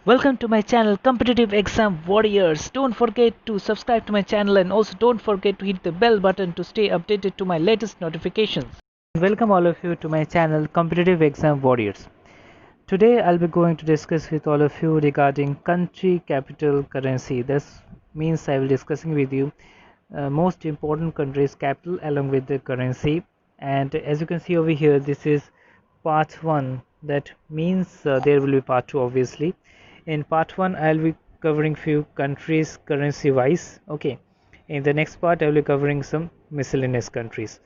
Welcome to my channel Competitive Exam Warriors. Don't forget to subscribe to my channel and also don't forget to hit the bell button to stay updated to my latest notifications. Welcome all of you to my channel Competitive Exam Warriors. Today I'll be going to discuss with all of you regarding country, capital, currency. This means I will be discussing with you most important countries' capital along with the currency. And as you can see over here, this is part 1. That means there will be part 2 obviously. In part 1 I'll be covering few countries currency wise. Okay, in the next part I will be covering some miscellaneous countries,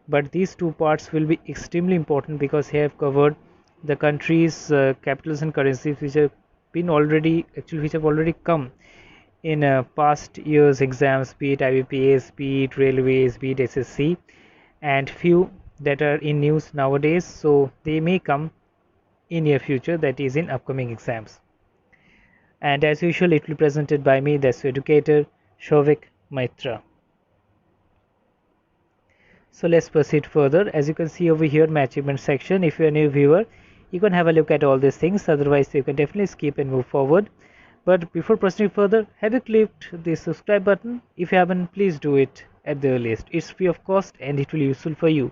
but these two parts will be extremely important because I have covered the countries capitals and currencies which have been already which have already come in past years exams, be it IBPS, be it railways, be it SSC, and few that are in news nowadays, so they may come in near future, that is in upcoming exams. And as usual it will be presented by me, that's educator Shovik Maitra. So let's proceed further. As you can see over here, my achievement section, if you're a new viewer you can have a look at all these things, otherwise you can definitely skip and move forward. But before proceeding further, have you clicked the subscribe button? If you haven't, please do it at the earliest. It's free of cost and it will be useful for you.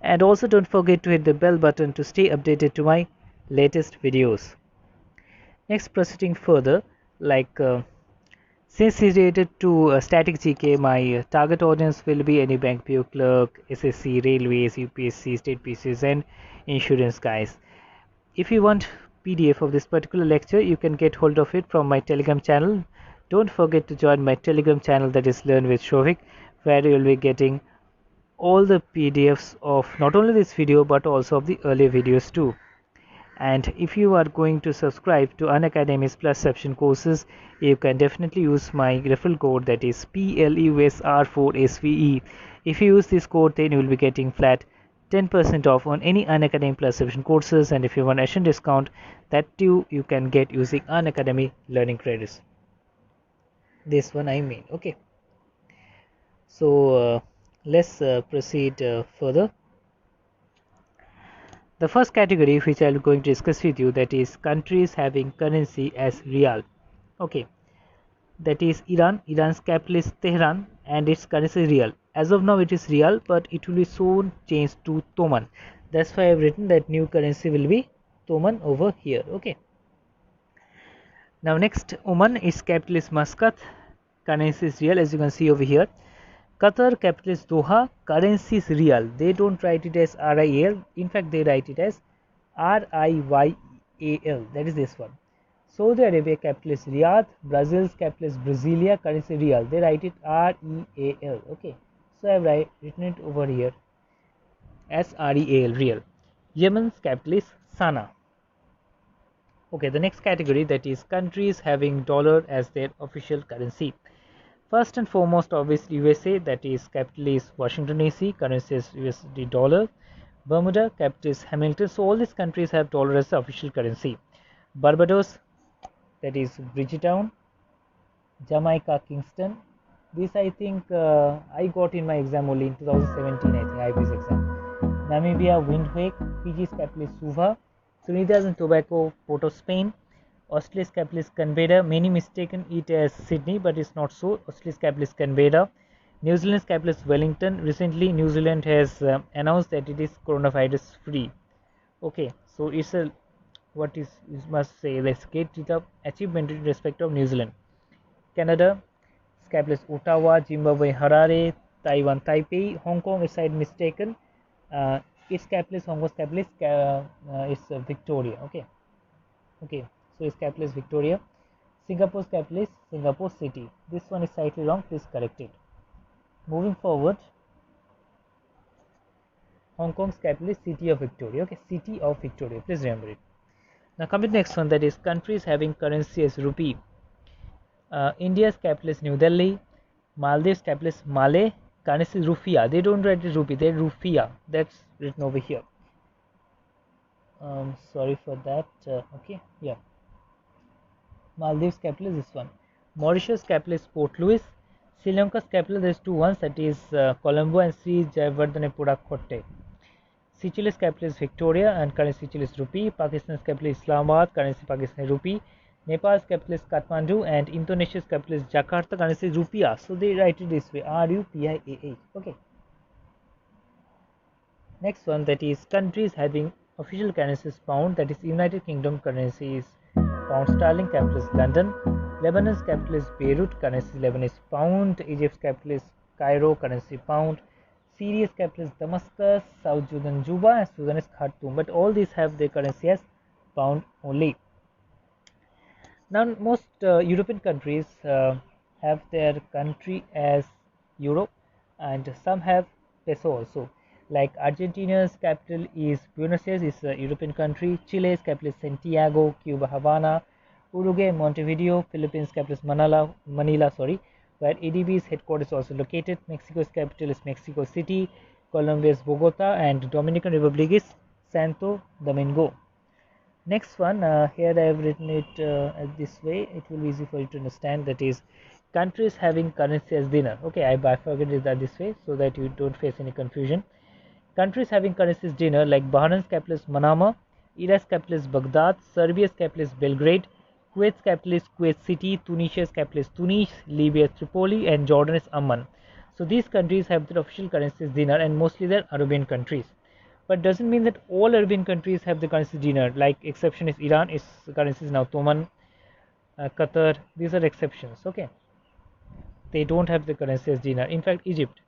And also don't forget to hit the bell button to stay updated to my latest videos. Next, proceeding further, since it's related to static GK, my target audience will be any bank PO clerk, SSC, railways, UPSC, state PCs, and insurance guys. If you want PDF of this particular lecture, you can get hold of it from my Telegram channel. Don't forget to join my Telegram channel, that is Learn with Shovik, where you will be getting all the PDFs of not only this video but also of the earlier videos too. And if you are going to subscribe to Unacademy's Plus Subscription courses, you can definitely use my referral code, that is PLUSR4SVE. If you use this code, then you will be getting flat 10% off on any Unacademy Plus Subscription courses, and if you want additional discount, that too you can get using Unacademy learning credits. This one I mean. Okay, so let's proceed further. The first category which I am going to discuss with you, that is countries having currency as Rial. Okay, that is Iran. Iran's capital is Tehran and its currency is Rial. As of now it is Rial, but it will be soon changed to Toman. That's why I have written that new currency will be Toman over here. Okay. Now next, Oman, its capital is Muscat, currency is Rial, as you can see over here. Qatar, capital is Doha, currency is Rial. They don't write it as RIAL, in fact they write it as RIYAL, that is this one. Saudi Arabia, capital is Riyadh, Brazil's capital is Brasilia, currency Rial. They write it REAL. Okay, so I have written it over here as REAL, Real. Yemen's capital is Sana. Okay, the next category, that is countries having dollar as their official currency. First and foremost, obviously USA, that is capital is Washington DC, currency is USD dollar. Bermuda, capital is Hamilton. So all these countries have dollar as the official currency. Barbados, that is Bridgetown. Jamaica, Kingston. This I think I got in my exam only in 2017, I think, IB's exam. Namibia, Windhoek. Fiji's capital is Suva. Trinidad and Tobago, Port of Spain. Australia's capital is Canberra. Many mistaken it as Sydney, but it's not so. Australia's capital is Canberra. New Zealand's capital is Wellington. Recently, New Zealand has announced that it is coronavirus free. Okay, so it's a what is you must say. Let's get to the achievement in respect of New Zealand. Canada's capital is Ottawa. Zimbabwe, Harare. Taiwan, Taipei. Hong Kong is side mistaken. Its capital is Hong Kong's capital is Victoria. Okay. So its capital is Victoria. Singapore's capital is Singapore City. This one is slightly wrong, please correct it. Moving forward, Hong Kong's capital is City of Victoria. Okay, City of Victoria, please remember it. Now come to the next one, that is countries having currency as rupee. India's capital is New Delhi. Maldives' capital is Malé. Currency is Rufiya. They don't write it rupee, they Rufiya. That's written over here. Sorry for that. Okay, yeah. Maldives' capital is this one. Mauritius' capital is Port Louis. Sri Lanka's capital, there is two ones, that is Colombo and Sri Jayawardene Kotte. Seychelles' capital is Victoria and currency Seychelles rupee. Pakistan's capital is Islamabad, currency Pakistani rupee. Nepal's capital is Kathmandu and Indonesia's capital is Jakarta. Currency is rupiah, so they write it this way, RUPIAH. Okay. Next one, that is countries having official currencies pound, that is United Kingdom currency is pound sterling, capital is London. Lebanon's capital is Beirut, currency Lebanese pound. Egypt's capital is Cairo, currency pound. Syria's capital is Damascus. South Sudan Juba, and Sudan is Khartoum. But all these have their currency as pound only. Now most European countries have their country as euro, and some have peso also. Like Argentina's capital is Buenos Aires, is a European country. Chile's capital is Santiago, Cuba Havana. Uruguay Montevideo. Philippines capital is Manila, where ADB's headquarters is also located. Mexico's capital is Mexico City. Colombia's Bogota, and Dominican Republic is Santo Domingo. Next one, here I have written it this way, it will be easy for you to understand, that is countries having currency as dinar. Okay, I bifurcated that this way so that you don't face any confusion. Countries having currency as dinar, like Bahrain's capital is Manama, Iraq's capital is Baghdad, Serbia's capital is Belgrade, Kuwait's capital is Kuwait City, Tunisia's capital is Tunis, Libya's Tripoli, and Jordan is Amman. So these countries have their official currency as dinar, and mostly they're Arabian countries. But doesn't mean that all Arabian countries have the currency dinar. Like exception is Iran, its currency is now Toman. Qatar, these are exceptions. Okay, they don't have the currency as dinar. In fact, Egypt,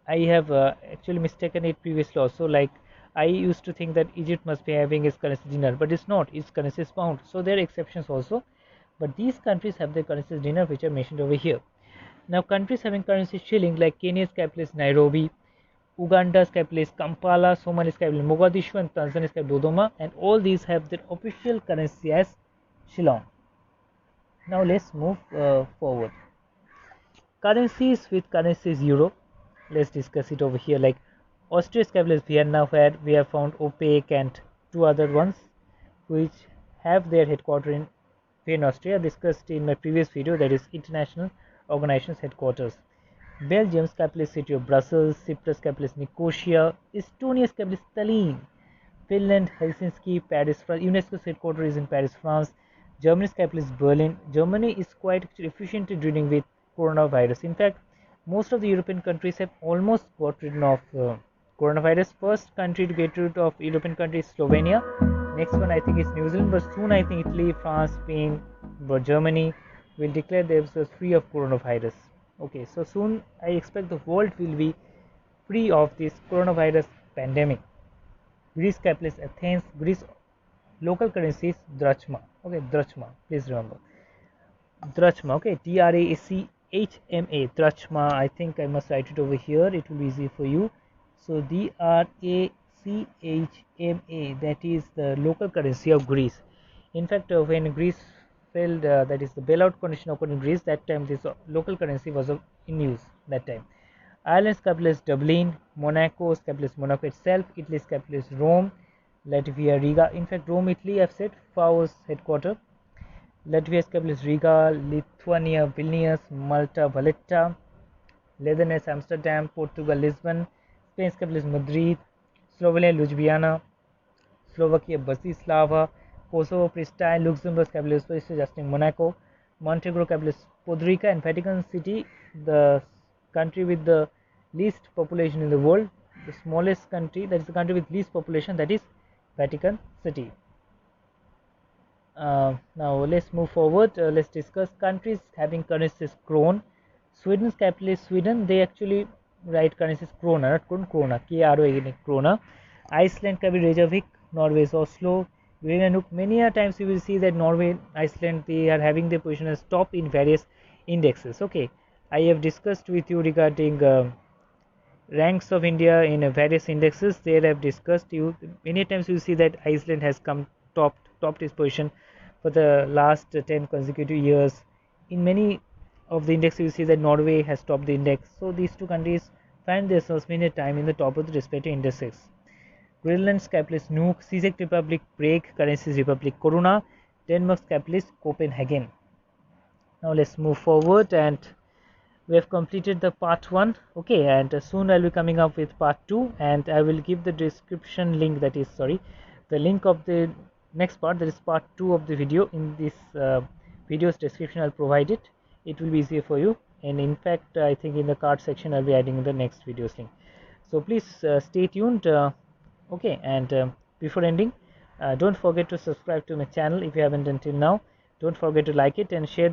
I have actually mistaken it previously also. Like I used to think that Egypt must be having its currency dinar, but it's not. Its currency is pound. So there are exceptions also, but these countries have their currency as dinar, which are mentioned over here. Now countries having currency shilling, like Kenya's capital is Nairobi, Uganda's capital is Kampala, Somalia's capital is Mogadishu, and Tanzania's capital is Dodoma, and all these have their official currency as shillong. Now let's move forward. Currencies with currencies euro. Let's discuss it over here. Like Austria's capital is Vienna, where we have found OPEC and two other ones which have their headquarters in Vienna, Austria, discussed in my previous video, that is International Organization's headquarters. Belgium's capital is city of Brussels, Cyprus' capital is Nicosia, Estonia's capital is Tallinn, Finland, Helsinki, Paris, France. UNESCO's headquarters is in Paris, France. Germany's capital is Berlin. Germany is quite efficiently dealing with coronavirus. In fact, most of the European countries have almost got rid of coronavirus. First country to get rid of European country is Slovenia. Next one I think is New Zealand, but soon I think Italy, France, Spain, Germany will declare themselves free of coronavirus. Okay, so soon I expect the world will be free of this coronavirus pandemic. Greece capital is Athens. Greece local currency is drachma. Okay, drachma, please remember. Drachma, okay, DRACHMA, drachma. I think I must write it over here, it will be easy for you. So DRACHMA, that is the local currency of Greece. In fact, when Greece failed, that is the bailout condition occurred in Greece, that time this local currency was in use that time. Ireland's capital is Dublin. Monaco's capital is Monaco itself. Italy's capital is Rome. Latvia, Riga. In fact, Rome, Italy, I've said, FAO's headquarters. Latvia's capital is Riga. Lithuania, Vilnius. Malta, Valletta. Netherlands, Amsterdam. Portugal, Lisbon. Spain's capital is Madrid. Slovenia, Ljubljana. Slovakia, Bratislava. Kosovo, Pristina. Luxembourg's capital is just in Monaco. Montenegro capital is Podgorica, and Vatican City, the country with the least population in the world, the smallest country, that is the country with least population, that is Vatican City. Now let's move forward. Let's discuss countries having currencies kron. Sweden's capital is Sweden. They actually write currencies krona, not krona, K-R-O-N, krona. Iceland capital Reykjavik. Norway's Oslo. Many a times you will see that Norway, Iceland, they are having their position as top in various indexes. Okay, I have discussed with you regarding ranks of India in various indexes. There I have discussed you many times. You see that Iceland has come topped its position for the last 10 consecutive years. In many of the indexes you see that Norway has topped the index. So these two countries find themselves many a time in the top of the respective indexes. Greenland's capital is Nuuk. Czech Republic Prague, currency is Republic Koruna. Denmark's capital is Copenhagen. Now let's move forward, and we have completed the part 1. Okay, and soon I'll be coming up with part 2, and I will give the description link, that is the link of the next part, that is part 2 of the video. In this video's description I'll provide it. It will be easier for you, and in fact I think in the card section I'll be adding the next video's link. So please stay tuned. Okay, and before ending, don't forget to subscribe to my channel if you haven't until now. Don't forget to like it and share